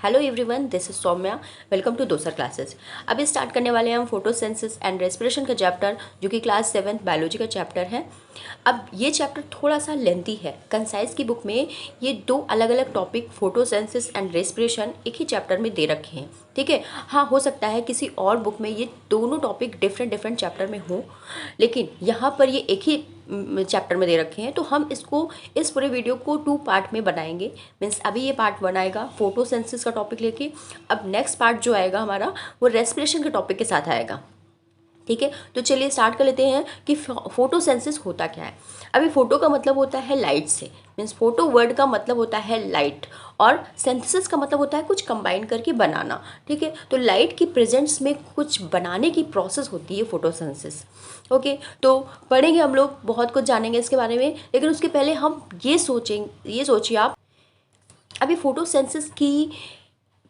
Hello everyone, this is Saumya. Welcome to दोसर classes. अभी start करने वाले हैं हम फोटोसिंथेसिस एंड रेस्पिरेशन का चैप्टर, जो कि क्लास 7 बायोलॉजी का चैप्टर है। अब ये चैप्टर थोड़ा सा लेंथी है। कंसाइज की बुक में ये दो अलग अलग टॉपिक फोटोसिंथेसिस एंड रेस्पिरेशन एक ही चैप्टर में दे रखे हैं, ठीक है। हाँ, हो सकता है किसी और बुक में ये दोनों टॉपिक डिफरेंट चैप्टर में हों, लेकिन यहाँ पर ये एक ही चैप्टर में दे रखे हैं। तो हम इस पूरे वीडियो को 2 पार्ट में बनाएंगे। मीन्स अभी ये पार्ट 1 आएगा फोटोसिंथेसिस का टॉपिक लेके। अब नेक्स्ट पार्ट जो आएगा हमारा, वो रेस्पिरेशन के टॉपिक के साथ आएगा, ठीक है। तो चलिए स्टार्ट कर लेते हैं कि फोटोसिंथेसिस होता क्या है। अभी फोटो का मतलब होता है लाइट से, मीन्स फोटो वर्ड का मतलब होता है लाइट, और सिंथेसिस का मतलब होता है कुछ कंबाइन करके बनाना, ठीक है। तो लाइट की प्रेजेंस में कुछ बनाने की प्रोसेस होती है फोटोसिंथेसिस। ओके, तो पढ़ेंगे हम लोग, बहुत कुछ जानेंगे इसके बारे में, लेकिन उसके पहले हम ये सोचिए आप, अभी फोटोसिंथेसिस की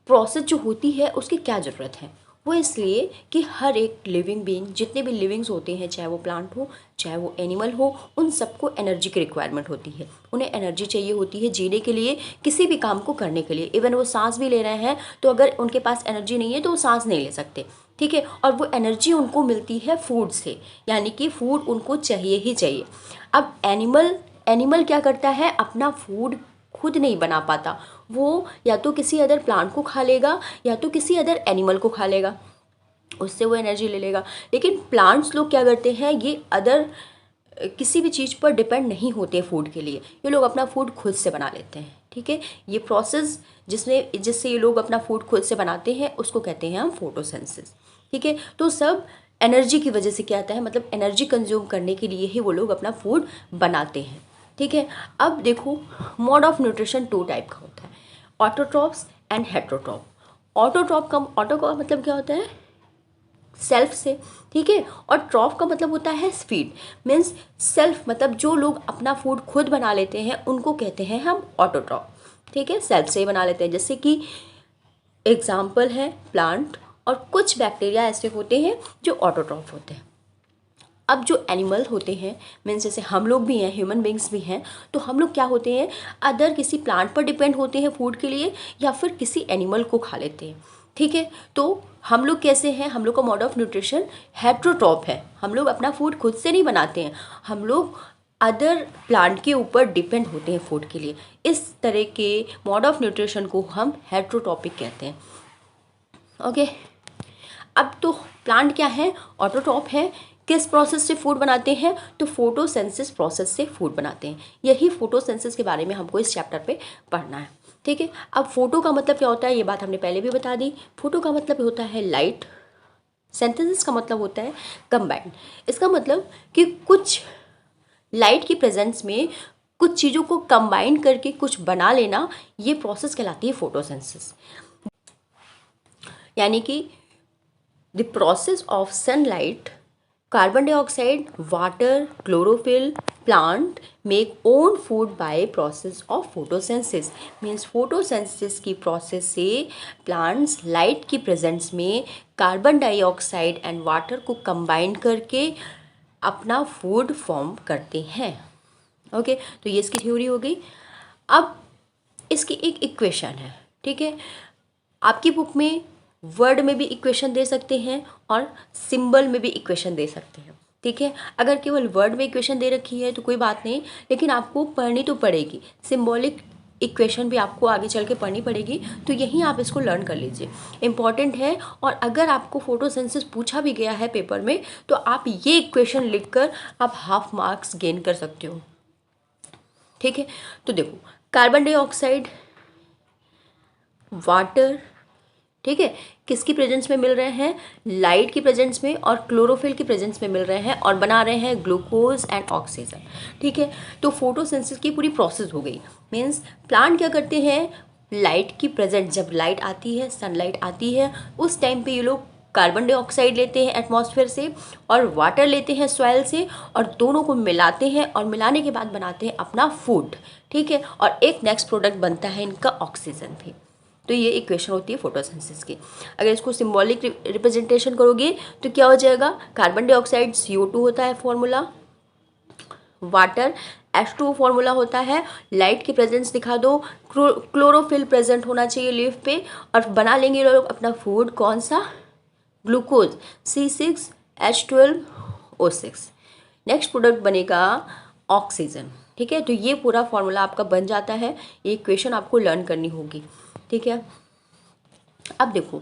प्रोसेस जो होती है उसकी क्या ज़रूरत है। वो इसलिए कि हर एक लिविंग बीइंग, जितने भी लिविंग्स होते हैं, चाहे वो प्लांट हो चाहे वो एनिमल हो, उन सबको एनर्जी की रिक्वायरमेंट होती है। उन्हें एनर्जी चाहिए होती है जीने के लिए, किसी भी काम को करने के लिए। इवन वो सांस भी ले रहे हैं तो अगर उनके पास एनर्जी नहीं है तो वो सांस नहीं ले सकते, ठीक है। और वो एनर्जी उनको मिलती है फूड से, यानी कि फूड उनको चाहिए ही चाहिए। अब एनिमल क्या करता है, अपना फूड खुद नहीं बना पाता। वो या तो किसी अदर प्लांट को खा लेगा या तो किसी अदर एनिमल को खा लेगा, उससे वो एनर्जी ले लेगा। लेकिन प्लांट्स लोग क्या करते हैं, ये अदर किसी भी चीज़ पर डिपेंड नहीं होते फूड के लिए। ये लोग अपना फूड खुद से बना लेते हैं, ठीक है। ये प्रोसेस जिससे ये लोग अपना फूड खुद से बनाते हैं उसको कहते हैं हम फोटोसिंथेसिस, ठीक है। तो सब एनर्जी की वजह से क्या आता है, मतलब एनर्जी कंज्यूम करने के लिए ही वो लोग अपना फूड बनाते हैं, ठीक है। अब देखो, मोड ऑफ न्यूट्रिशन 2 टाइप का होता है, ऑटोट्रॉफ्स एंड हेटेरोट्रॉफ। ऑटो का मतलब क्या होता है, सेल्फ से, ठीक है। और ट्रॉफ का मतलब होता है फीड, मीन्स सेल्फ, मतलब जो लोग अपना फूड खुद बना लेते हैं उनको कहते हैं हम ऑटोट्रॉफ, ठीक है। सेल्फ से ही बना लेते हैं, जैसे कि एग्जाम्पल है प्लांट, और कुछ बैक्टीरिया ऐसे होते हैं जो ऑटोट्रॉफ होते हैं। अब जो एनिमल होते हैं, मीन्स जैसे हम लोग भी हैं, ह्यूमन बींग्स भी हैं, तो हम लोग क्या होते हैं, अदर किसी प्लांट पर डिपेंड होते हैं फूड के लिए, या फिर किसी एनिमल को खा लेते हैं, ठीक है। तो हम लोग कैसे हैं, हम लोग का मोड ऑफ न्यूट्रिशन हेटेरोट्रॉफ है। हम लोग अपना फूड खुद से नहीं बनाते हैं, हम लोग अदर प्लांट के ऊपर डिपेंड होते हैं फूड के लिए। इस तरह के मोड ऑफ न्यूट्रिशन को हम हेटेरोट्रॉपिक कहते हैं, ओके। अब तो प्लांट क्या है, ऑटोट्रॉफ है। किस प्रोसेस से फूड बनाते हैं, तो फोटोसिंथेसिस प्रोसेस से फूड बनाते हैं। यही फोटोसिंथेसिस के बारे में हमको इस चैप्टर पे पढ़ना है, ठीक है। अब फोटो का मतलब क्या होता है, ये बात हमने पहले भी बता दी। फोटो का मतलब होता है लाइट, सिंथेसिस का मतलब होता है कंबाइंड। इसका मतलब कि कुछ लाइट की प्रेजेंस में कुछ चीज़ों को कंबाइन करके कुछ बना लेना, ये प्रोसेस कहलाती है फोटोसिंथेसिस। यानी कि the process of sunlight, carbon dioxide, water, chlorophyll, plant make own food by process of photosynthesis। means photosynthesis की process से plants light की presence में कार्बन डाइऑक्साइड एंड वाटर को कंबाइन करके अपना फूड फॉर्म करते हैं, ओके। तो ये इसकी थ्योरी हो गई। अब इसकी एक इक्वेशन है, ठीक है। आपकी बुक में वर्ड में भी इक्वेशन दे सकते हैं और सिंबल में भी इक्वेशन दे सकते हैं, ठीक है। अगर केवल वर्ड में इक्वेशन दे रखी है तो कोई बात नहीं, लेकिन आपको पढ़नी तो पड़ेगी। सिंबॉलिक इक्वेशन भी आपको आगे चल के पढ़नी पड़ेगी, तो यहीं आप इसको लर्न कर लीजिए, इम्पॉर्टेंट है। और अगर आपको फोटोसिंथेसिस पूछा भी गया है पेपर में, तो आप ये इक्वेशन लिखकर आप हाफ मार्क्स गेन कर सकते हो, ठीक है। तो देखो, कार्बन डाइऑक्साइड, वाटर, ठीक है, किसकी प्रेजेंस में मिल रहे हैं, लाइट की प्रेजेंस में, और क्लोरोफिल की प्रेजेंस में मिल रहे हैं, और बना रहे हैं ग्लूकोज एंड ऑक्सीजन, ठीक है। तो फोटोसिंथेसिस की पूरी प्रोसेस हो गई। मीन्स प्लांट क्या करते हैं, लाइट की प्रेजेंस, जब लाइट आती है, सनलाइट आती है, उस टाइम पे ये लोग कार्बन डाइऑक्साइड लेते हैं एटमॉस्फेयर से, और वाटर लेते हैं सॉइल से, और दोनों को मिलाते हैं, और मिलाने के बाद बनाते हैं अपना फूड, ठीक है। और एक नेक्स्ट प्रोडक्ट बनता है इनका ऑक्सीजन भी। तो ये इक्वेशन होती है फोटोसिंथेसिस की। अगर इसको सिंबॉलिक रिप्रेजेंटेशन करोगे तो क्या हो जाएगा, कार्बन डाइऑक्साइड CO2 होता है फॉर्मूला, वाटर H2O फॉर्मूला होता है, लाइट की प्रेजेंस दिखा दो, क्लोरोफिल प्रेजेंट होना चाहिए लीफ पे, और बना लेंगे ये लोग अपना फूड, कौन सा, ग्लूकोज, C6H12O6। नेक्स्ट प्रोडक्ट बनेगा ऑक्सीजन। ठीक है, तो ये पूरा फॉर्मूला आपका बन जाता है, ये इक्वेशन आपको लर्न करनी होगी। ठीक है, अब देखो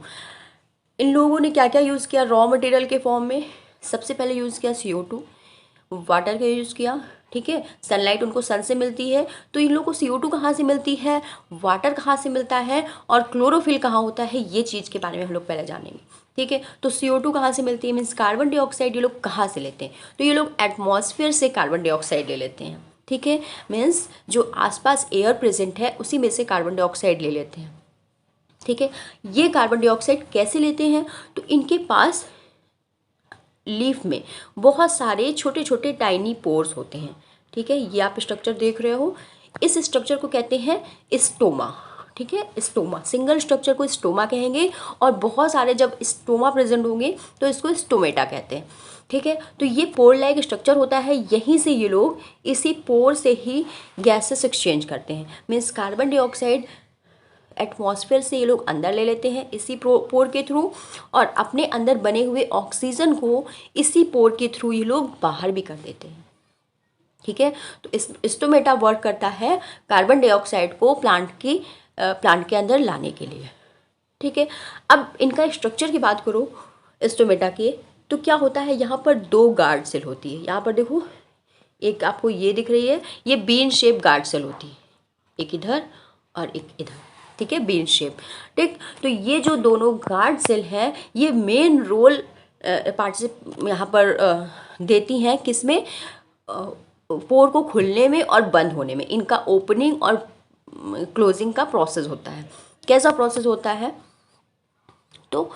इन लोगों ने क्या क्या यूज़ किया रॉ मटेरियल के फॉर्म में। सबसे पहले यूज़ किया CO2, वाटर का यूज़ किया। ठीक है, सनलाइट उनको सन से मिलती है, तो इन लोगों को CO2 कहाँ से मिलती है, वाटर कहाँ से मिलता है, और क्लोरोफिल कहाँ होता है, ये चीज़ के बारे में हम लोग पहले जानेंगे। ठीक है, तो CO2 कहाँ से मिलती है, मीन्स कार्बन डाइऑक्साइड ये लोग कहाँ से लेते हैं, तो ये लोग एटमॉस्फेयर से कार्बन डाइऑक्साइड ले लेते हैं। ठीक है, मीन्स जो आसपास एयर प्रेजेंट है उसी में से कार्बन डाइऑक्साइड ले लेते हैं। ठीक है, ये कार्बन डाइऑक्साइड कैसे लेते हैं, तो इनके पास लीफ में बहुत सारे छोटे छोटे टाइनी पोर्स होते हैं। ठीक है, ये आप स्ट्रक्चर देख रहे हो, इस स्ट्रक्चर को कहते हैं स्टोमा। ठीक है, स्टोमा, सिंगल स्ट्रक्चर को स्टोमा कहेंगे, और बहुत सारे जब स्टोमा प्रेजेंट होंगे तो इसको स्टोमेटा कहते हैं। ठीक है, तो ये पोर लाइक स्ट्रक्चर होता है, यहीं से ये लोग इसी पोर से ही गैसेस एक्सचेंज करते हैं। मीन्स कार्बन डाइऑक्साइड एटमॉस्फेयर से ये लोग अंदर ले लेते हैं इसी पोर के थ्रू, और अपने अंदर बने हुए ऑक्सीजन को इसी पोर के थ्रू ये लोग बाहर भी कर देते हैं। ठीक है, तो स्टोमेटा वर्क करता है कार्बन डाइऑक्साइड को प्लांट के अंदर लाने के लिए। ठीक है, अब इनका स्ट्रक्चर की बात करो स्टोमेटा के, तो क्या होता है, यहाँ पर 2 गार्ड सेल होती है। यहाँ पर देखो, एक आपको ये दिख रही है, ये बीन शेप गार्ड सेल होती है, एक इधर और एक इधर। ठीक है, बीन शेप। ठीक, तो ये जो दोनों गार्ड सेल हैं ये मेन रोल पार्टिसिप यहाँ पर देती हैं, किसमें, पोर को खुलने में और बंद होने में। इनका ओपनिंग और क्लोजिंग का प्रोसेस होता है। कैसा प्रोसेस होता है, तो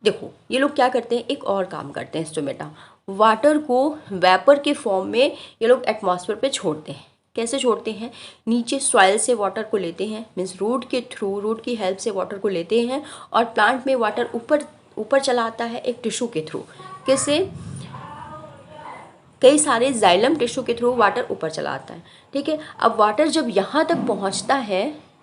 देखो ये लोग क्या करते हैं, एक और काम करते हैं स्टोमेटा, वाटर को वेपर के फॉर्म में ये लोग एटमॉस्फेयर पे छोड़ते हैं। कैसे छोड़ते हैं, नीचे सॉइल से वाटर को लेते हैं, मीन्स रूट के थ्रू, रूट की हेल्प से वाटर को लेते हैं, और प्लांट में वाटर ऊपर चला आता है एक टिश्यू के थ्रू। किससे, कई सारे जाइलम टिश्यू के थ्रू वाटर ऊपर चला आता है। ठीक है, अब वाटर जब यहाँ तक पहुँचता है,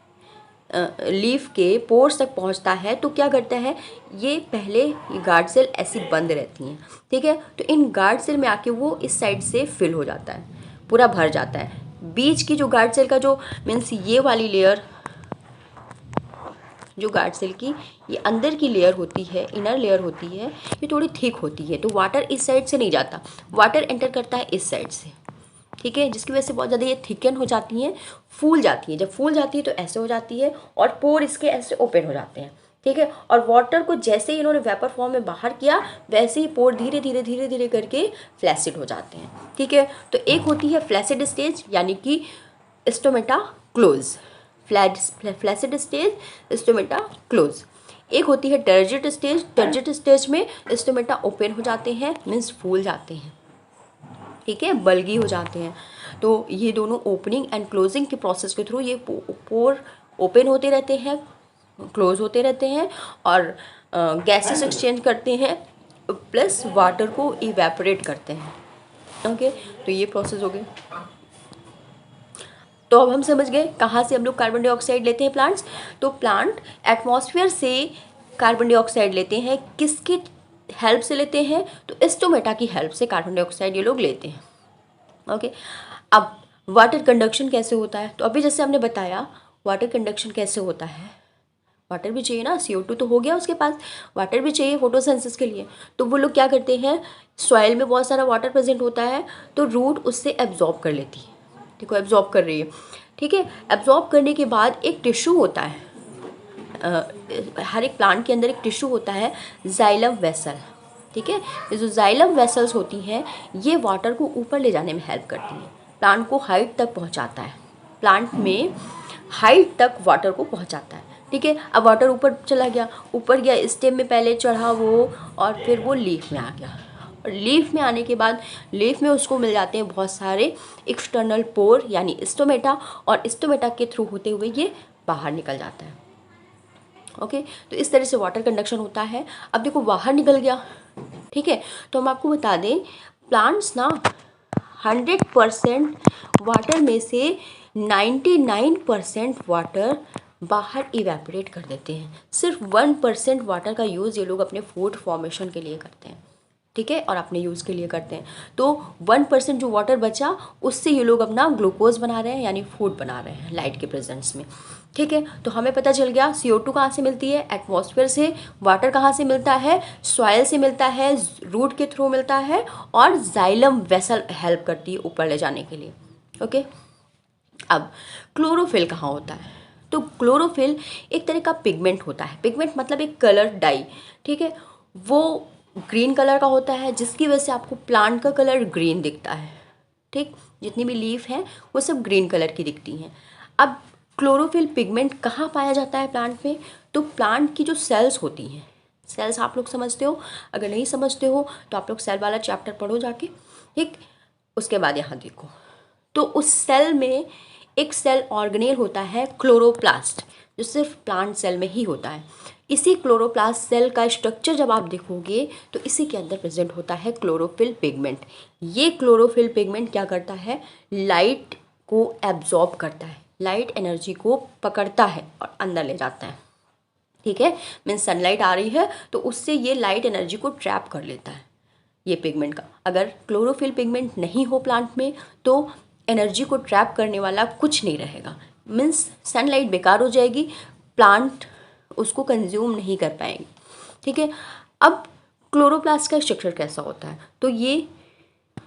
लीफ के पोर्स तक पहुंचता है, तो क्या करता है, ये पहले ये गार्ड सेल ऐसी बंद रहती हैं। ठीक है, तो इन गार्ड सेल में आके वो इस साइड से फिल हो जाता है, पूरा भर जाता है। बीच की जो गार्ड सेल का जो मीन्स ये वाली लेयर, जो गार्ड सेल की ये अंदर की लेयर होती है, इनर लेयर होती है, ये थोड़ी थिक होती है, तो वाटर इस साइड से नहीं जाता, वाटर एंटर करता है इस साइड से। ठीक है, जिसकी वजह से बहुत ज़्यादा ये थिकन हो जाती हैं, फूल जाती है। जब फूल जाती है तो ऐसे हो जाती है, और पोर इसके ऐसे ओपन हो जाते हैं। ठीक है, और वाटर को जैसे ही इन्होंने वेपर फॉर्म में बाहर किया, वैसे ही पोर धीरे धीरे करके फ्लैसिड हो जाते हैं। ठीक है, तो एक होती है फ्लैसिड स्टेज, यानी कि stomata close, flaccid stage, stomata close. एक होती है टर्जिट स्टेज, टर्जिट स्टेज में स्टोमेटा ओपन हो जाते हैं, मीन्स फूल जाते हैं। ठीक है, बल्गी हो जाते हैं। तो ये दोनों ओपनिंग एंड क्लोजिंग के प्रोसेस के थ्रू ये पोर ओपन होते रहते हैं, क्लोज होते रहते हैं, और गैसेस एक्सचेंज करते हैं, प्लस वाटर को इवेपोरेट करते हैं। ओके, तो ये प्रोसेस हो गए। तो अब हम समझ गए कहाँ से हम लोग कार्बन डाइऑक्साइड लेते हैं प्लांट्स। तो प्लांट एटमॉस्फेयर से कार्बन डाइऑक्साइड लेते हैं, किसकी हेल्प से लेते हैं, तो स्टोमेटा की हेल्प से कार्बन डाइऑक्साइड ये लोग लेते हैं। ओके, अब वाटर कंडक्शन कैसे होता है, तो अभी जैसे हमने बताया वाटर कंडक्शन कैसे होता है, वाटर भी चाहिए ना, CO2 तो हो गया उसके पास, वाटर भी चाहिए फोटोसिंथेसिस के लिए। तो वो लोग क्या करते हैं, सॉइल में बहुत सारा वाटर प्रेजेंट होता है, तो रूट उससे एब्जॉर्ब कर लेती है। देखो एब्जॉर्ब कर रही है। ठीक है, एब्जॉर्ब करने के बाद एक टिश्यू होता है, हर एक प्लांट के अंदर एक टिश्यू होता है, जाइलम वेसल। ठीक है, ये जो जाइलम वेसल्स होती हैं ये वाटर को ऊपर ले जाने में हेल्प करती हैं, प्लांट को हाइट तक पहुंचाता है, प्लांट में हाइट तक वाटर को पहुंचाता है। ठीक है, अब वाटर ऊपर चला गया, ऊपर गया, स्टेम में पहले चढ़ा वो, और फिर वो लीफ में आ गया, और लीफ में आने के बाद लीफ में उसको मिल जाते हैं बहुत सारे एक्सटर्नल पोर, यानी स्टोमेटा, और स्टोमेटा के थ्रू होते हुए ये बाहर निकल जाता है। ओके, तो इस तरह से वाटर कंडक्शन होता है। अब देखो बाहर निकल गया, ठीक है, तो हम आपको बता दें प्लांट्स ना 100% वाटर में से 99% वाटर बाहर इवेपोरेट कर देते हैं। सिर्फ 1% वाटर का यूज़ ये लोग अपने फूड फॉर्मेशन के लिए करते हैं, ठीक है, और अपने यूज़ के लिए करते हैं। तो 1% जो वाटर बचा उससे ये लोग अपना ग्लूकोज बना रहे हैं, यानी फूड बना रहे हैं लाइट के प्रेजेंस में, ठीक है। तो हमें पता चल गया CO2 कहाँ से मिलती है, एटमॉस्फेयर से। वाटर कहाँ से मिलता है, सॉइल से मिलता है, रूट के थ्रू मिलता है, और जाइलम वेसल हेल्प करती है ऊपर ले जाने के लिए, ओके। अब क्लोरोफिल कहाँ होता है, तो क्लोरोफिल एक तरह का पिगमेंट होता है। पिगमेंट मतलब एक कलर डाई, ठीक है। वो ग्रीन कलर का होता है, जिसकी वजह से आपको प्लांट का कलर ग्रीन दिखता है, ठीक। जितनी भी लीफ हैं वो सब ग्रीन कलर की दिखती हैं। अब क्लोरोफिल पिगमेंट कहाँ पाया जाता है प्लांट में, तो प्लांट की जो सेल्स होती हैं, सेल्स आप लोग समझते हो, अगर नहीं समझते हो तो आप लोग सेल वाला चैप्टर पढ़ो जाके, ठीक। उसके बाद यहाँ देखो, तो उस सेल में एक सेल ऑर्गेनेल होता है क्लोरोप्लास्ट, जो सिर्फ प्लांट सेल में ही होता है। इसी क्लोरोप्लास्ट सेल का स्ट्रक्चर जब आप देखोगे तो इसी के अंदर प्रेजेंट होता है क्लोरोफिल पिगमेंट। ये क्लोरोफिल पिगमेंट क्या करता है, लाइट को एब्जॉर्ब करता है, लाइट एनर्जी को पकड़ता है और अंदर ले जाता है, ठीक है। मीन्स सनलाइट आ रही है तो उससे ये लाइट एनर्जी को ट्रैप कर लेता है ये पिगमेंट का। अगर क्लोरोफिल पिगमेंट नहीं हो प्लांट में तो एनर्जी को ट्रैप करने वाला कुछ नहीं रहेगा, मीन्स सनलाइट बेकार हो जाएगी, प्लांट उसको कंज्यूम नहीं कर पाएंगे, ठीक है। अब क्लोरोप्लास्ट का स्ट्रक्चर कैसा होता है, तो ये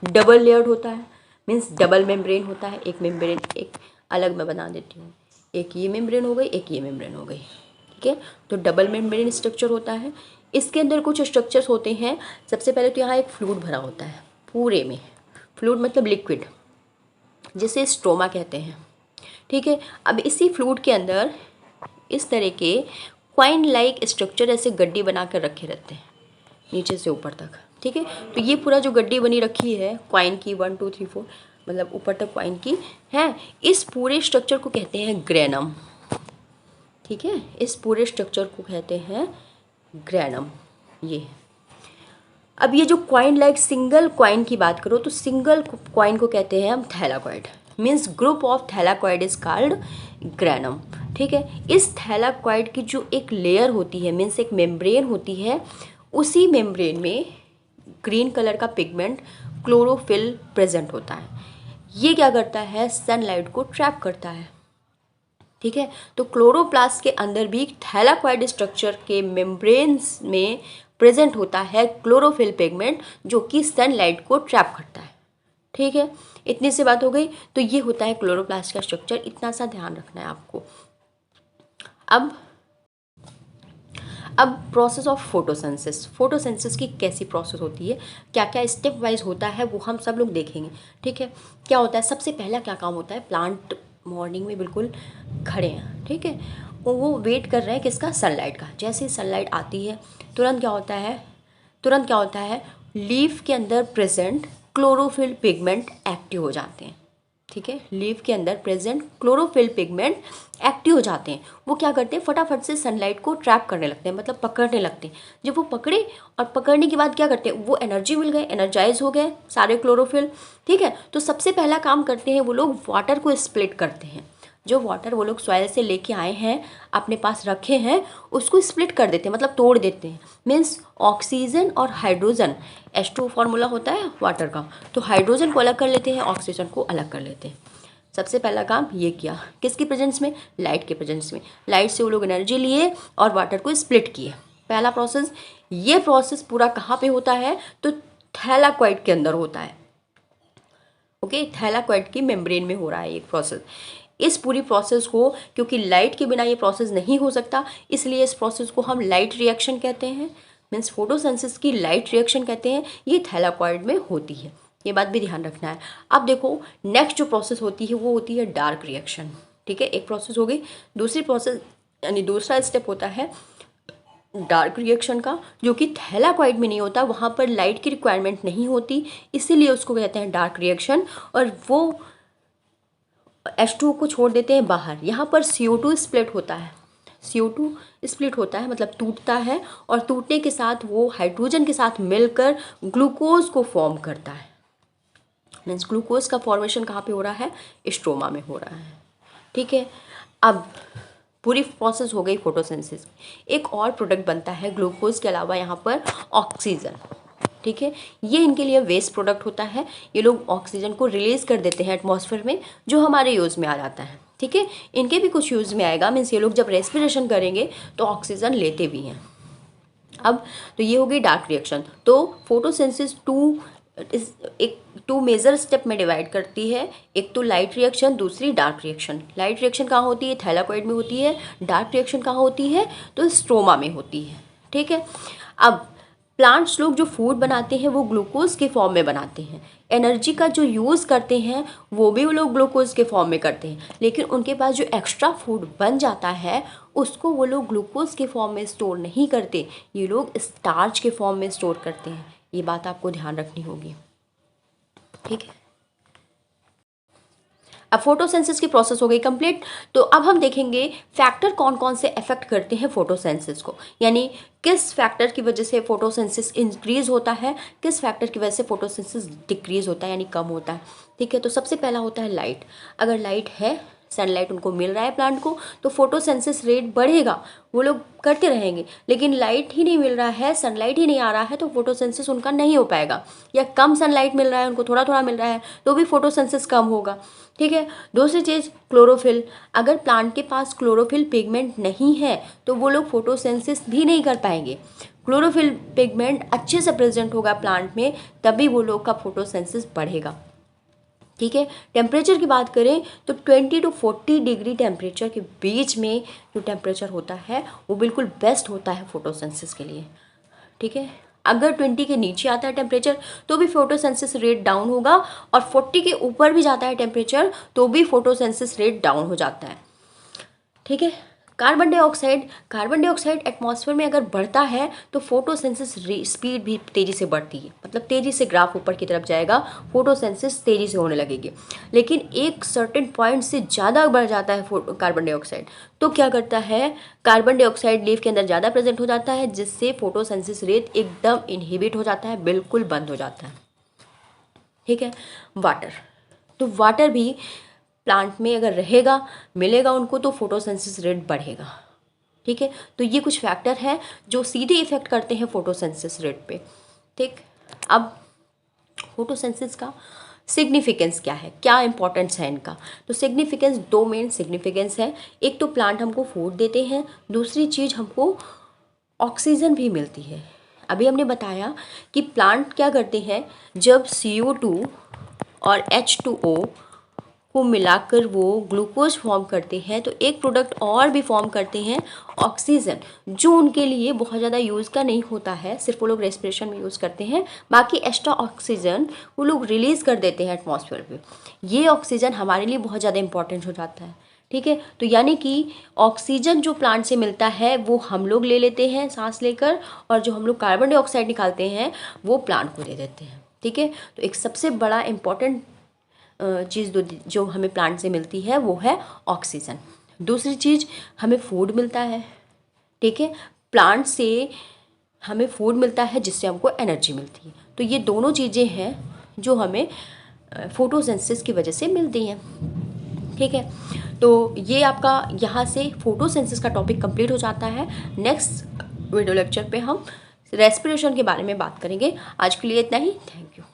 डबल लेयर्ड होता है, मीन्स डबल मेम्ब्रेन होता है। एक मेम्ब्रेन, एक अलग मैं बना देती हूँ, एक ये मेम्ब्रेन हो गई, एक ये मेम्ब्रेन हो गई, ठीक है। तो डबल मेम्ब्रेन स्ट्रक्चर होता है। इसके अंदर कुछ स्ट्रक्चर्स होते हैं। सबसे पहले तो यहाँ एक फ्लूइड भरा होता है पूरे में, फ्लूइड मतलब लिक्विड, जिसे स्ट्रोमा कहते हैं, ठीक है। अब इसी फ्लूइड के अंदर इस तरह के क्वाइन लाइक स्ट्रक्चर ऐसे गड्डी बना कर रखे रहते हैं नीचे से ऊपर तक, ठीक है। तो ये पूरा जो गड्डी बनी रखी है क्वाइन की 1 2 3 4 मतलब ऊपर तक क्वाइन की है, इस पूरे स्ट्रक्चर को कहते हैं ग्रेनम, ठीक है। इस पूरे स्ट्रक्चर को कहते हैं ग्रेनम। ये अब ये जो क्वाइन लाइक सिंगल क्वाइन की बात करो तो सिंगल क्वाइन को कहते हैं हम thylakoid, means group of thylakoid is called granum, ठीक है। इस थैलाकॉइड की जो एक लेयर होती है, मीन्स एक मेम्ब्रेन होती है, उसी मेम्ब्रेन में ग्रीन कलर का पिगमेंट क्लोरोफिल प्रेजेंट होता है। ये क्या करता है, सनलाइट को ट्रैप करता है, ठीक है। तो क्लोरोप्लास्ट के अंदर भी थैलाकॉइड स्ट्रक्चर के मेम्ब्रेन्स में प्रेजेंट होता है क्लोरोफिल पिगमेंट, जो कि सनलाइट को ट्रैप करता है, ठीक है। इतनी सी बात हो गई। तो ये होता है क्लोरोप्लास्ट का स्ट्रक्चर, इतना सा ध्यान रखना है आपको। अब प्रोसेस ऑफ फोटोसिंथेसिस, फोटोसिंथेसिस की कैसी प्रोसेस होती है, क्या क्या स्टेप वाइज होता है, वो हम सब लोग देखेंगे, ठीक है। क्या होता है, सबसे पहला क्या काम होता है, प्लांट मॉर्निंग में बिल्कुल खड़े हैं, ठीक है, वो वेट कर रहे हैं किसका, सनलाइट का। जैसे ही सनलाइट आती है तुरंत क्या होता है, लीफ के अंदर प्रेजेंट क्लोरोफिल पिगमेंट एक्टिव हो जाते हैं, ठीक है। लीफ के अंदर प्रेजेंट क्लोरोफिल पिगमेंट एक्टिव हो जाते हैं। वो क्या करते हैं, फटाफट से सनलाइट को ट्रैप करने लगते हैं, मतलब पकड़ने लगते हैं। जब वो पकड़े और पकड़ने के बाद क्या करते हैं, वो एनर्जी मिल गए, एनर्जाइज हो गए सारे क्लोरोफिल, ठीक है। तो सबसे पहला काम करते हैं वो लोग वाटर को स्प्लिट करते हैं। जो वाटर वो लोग सॉइल से लेके आए हैं, अपने पास रखे हैं, उसको स्प्लिट कर देते हैं, मतलब तोड़ देते हैं। मीन्स ऑक्सीजन और हाइड्रोजन, H2 फार्मूला होता है वाटर का, तो हाइड्रोजन को अलग कर लेते हैं, ऑक्सीजन को अलग कर लेते हैं। सबसे पहला काम ये किया, किसकी प्रेजेंस में, लाइट के प्रेजेंस में। लाइट से वो लोग एनर्जी लिए और वाटर को स्प्लिट किए, पहला प्रोसेस। ये प्रोसेस पूरा कहाँ पे होता है, तो थैलाकॉइड के अंदर होता है, ओके। थैलाकॉइड की मेम्ब्रेन में हो रहा है ये प्रोसेस। इस पूरी प्रोसेस को, क्योंकि लाइट के बिना ये प्रोसेस नहीं हो सकता, इसलिए इस प्रोसेस को हम लाइट रिएक्शन कहते हैं, मीन्स फोटोसिंथेसिस की लाइट रिएक्शन कहते हैं। ये थैलाकॉइड में होती है, ये बात भी ध्यान रखना है। अब देखो नेक्स्ट जो प्रोसेस होती है वो होती है डार्क रिएक्शन, ठीक है। एक प्रोसेस हो गई, दूसरी प्रोसेस यानी दूसरा स्टेप होता है डार्क रिएक्शन का, जो कि थैलाकॉइड में नहीं होता, वहाँ पर लाइट की रिक्वायरमेंट नहीं होती, इसीलिए उसको कहते हैं डार्क रिएक्शन। और वो H2 को छोड़ देते हैं बाहर, यहाँ पर CO2 स्प्लिट होता है, CO2 स्प्लिट होता है मतलब टूटता है, और टूटने के साथ वो हाइड्रोजन के साथ मिलकर ग्लूकोज को फॉर्म करता है, मीन्स ग्लूकोज का फॉर्मेशन कहाँ पे हो रहा है, स्ट्रोमा में हो रहा है। ठीक है, अब पूरी प्रोसेस हो गई फोटोसिंथेसिस। एक और प्रोडक्ट बनता है ग्लूकोज के अलावा यहाँ पर ऑक्सीजन। ठीक है, ये इनके लिए वेस्ट प्रोडक्ट होता है। ये लोग ऑक्सीजन को रिलीज़ कर देते हैं एटमॉस्फेयर में, जो हमारे यूज़ में आ जाता है। ठीक है, इनके भी कुछ यूज़ में आएगा, मीन्स ये लोग जब रेस्पिरेशन करेंगे तो ऑक्सीजन लेते भी हैं। अब तो ये हो गई डार्क रिएक्शन। तो फोटोसिंथेसिस टू मेजर स्टेप में डिवाइड करती है। एक तो लाइट रिएक्शन, दूसरी डार्क रिएक्शन। लाइट रिएक्शन कहाँ होती है, थैलाकोइड में होती है। डार्क रिएक्शन कहाँ होती है, तो स्ट्रोमा में होती है। ठीक है, अब प्लांट्स लोग जो फूड बनाते हैं वो ग्लूकोज के फॉर्म में बनाते हैं। एनर्जी का जो यूज़ करते हैं वो भी वो लोग ग्लूकोज के फॉर्म में करते हैं, लेकिन उनके पास जो एक्स्ट्रा फूड बन जाता है उसको वो लोग ग्लूकोज के फॉर्म में स्टोर नहीं करते, ये लोग स्टार्च के फॉर्म में स्टोर करते हैं। ये बात आपको ध्यान रखनी होगी। ठीक है, अब फोटोसिंथेसिस की प्रोसेस हो गई कंप्लीट। तो अब हम देखेंगे फैक्टर कौन कौन से अफेक्ट करते हैं फोटोसिंथेसिस को, यानी किस फैक्टर की वजह से फोटोसिंथेसिस इंक्रीज होता है, किस फैक्टर की वजह से फोटोसिंथेसिस डिक्रीज होता है यानी कम होता है। ठीक है, तो सबसे पहला होता है लाइट। अगर लाइट है, सनलाइट उनको मिल रहा है प्लांट को, तो फोटोसिंथेसिस रेट बढ़ेगा, वो लोग करते रहेंगे। लेकिन लाइट ही नहीं मिल रहा है, सनलाइट ही नहीं आ रहा है, तो फोटोसिंथेसिस उनका नहीं हो पाएगा। या कम सनलाइट मिल रहा है, उनको थोड़ा थोड़ा मिल रहा है, तो भी फोटोसिंथेसिस कम होगा। ठीक है, दूसरी चीज़ क्लोरोफिल। अगर प्लांट के पास क्लोरोफिल पिगमेंट नहीं है तो वो लोग फोटोसिंथेसिस भी नहीं कर पाएंगे। क्लोरोफिल पिगमेंट अच्छे से प्रेजेंट होगा प्लांट में, तभी वो लोग का फोटोसिंथेसिस बढ़ेगा। ठीक है, टेम्परेचर की बात करें तो 20 to 40 डिग्री टेम्परेचर के बीच में जो टेम्परेचर होता है वो बिल्कुल बेस्ट होता है फोटोसिंथेसिस के लिए। ठीक है, अगर 20 के नीचे आता है टेम्परेचर तो भी फोटोसिंथेसिस रेट डाउन होगा, और 40 के ऊपर भी जाता है टेम्परेचर तो भी फोटोसिंथेसिस रेट डाउन हो जाता है। ठीक है, कार्बन डाइऑक्साइड एटमॉस्फेयर में अगर बढ़ता है तो फोटोसिंथेसिस स्पीड भी तेज़ी से बढ़ती है, मतलब तेज़ी से ग्राफ ऊपर की तरफ जाएगा, फोटोसिंथेसिस तेज़ी से होने लगेगी। लेकिन एक सर्टेन पॉइंट से ज़्यादा बढ़ जाता है कार्बन डाइऑक्साइड, तो क्या करता है, कार्बन डाइऑक्साइड लीफ के अंदर ज़्यादा प्रेजेंट हो जाता है, जिससे फोटोसिंथेसिस रेट एकदम इनहिबिट हो जाता है, बिल्कुल बंद हो जाता है। ठीक है, वाटर, तो वाटर भी प्लांट में अगर रहेगा, मिलेगा उनको, तो फोटोसिंथेसिस रेट बढ़ेगा। ठीक है, तो ये कुछ फैक्टर हैं जो सीधे इफेक्ट करते हैं फोटोसिंथेसिस रेट पे। ठीक, अब फोटोसिंथेसिस का सिग्निफिकेंस क्या है, क्या इंपॉर्टेंस है इनका। तो सिग्निफिकेंस, दो मेन सिग्निफिकेंस है। एक तो प्लांट हमको फूड देते हैं, दूसरी चीज़ हमको ऑक्सीजन भी मिलती है। अभी हमने बताया कि प्लांट क्या करते हैं, जब CO2 और H2O को मिलाकर वो ग्लूकोज फॉर्म करते हैं, तो एक प्रोडक्ट और भी फॉर्म करते हैं, ऑक्सीजन, जो उनके लिए बहुत ज़्यादा यूज़ का नहीं होता है, सिर्फ वो लोग रेस्पिरेशन में यूज़ करते हैं। बाकी एक्स्ट्रा ऑक्सीजन वो लोग रिलीज़ कर देते हैं एटमॉस्फेयर पे। ये ऑक्सीजन हमारे लिए बहुत ज़्यादा इंपॉर्टेंट हो जाता है। ठीक है, तो यानी कि ऑक्सीजन जो प्लांट से मिलता है वो हम लोग ले लेते हैं सांस लेकर, और जो हम लोग कार्बन डाइऑक्साइड निकालते हैं वो प्लांट को दे देते हैं। ठीक है, तो एक सबसे बड़ा इम्पॉर्टेंट चीज़ जो हमें प्लांट से मिलती है वो है ऑक्सीजन। दूसरी चीज़, हमें फूड मिलता है। ठीक है, प्लांट से हमें फूड मिलता है जिससे हमको एनर्जी मिलती है। तो ये दोनों चीज़ें हैं जो हमें फोटोसिंथेसिस की वजह से मिलती हैं। ठीक है, तो ये आपका यहाँ से फोटोसिंथेसिस का टॉपिक कंप्लीट हो जाता है। नेक्स्ट वीडियो लेक्चर पे हम रेस्पिरेशन के बारे में बात करेंगे। आज के लिए इतना ही, थैंक यू।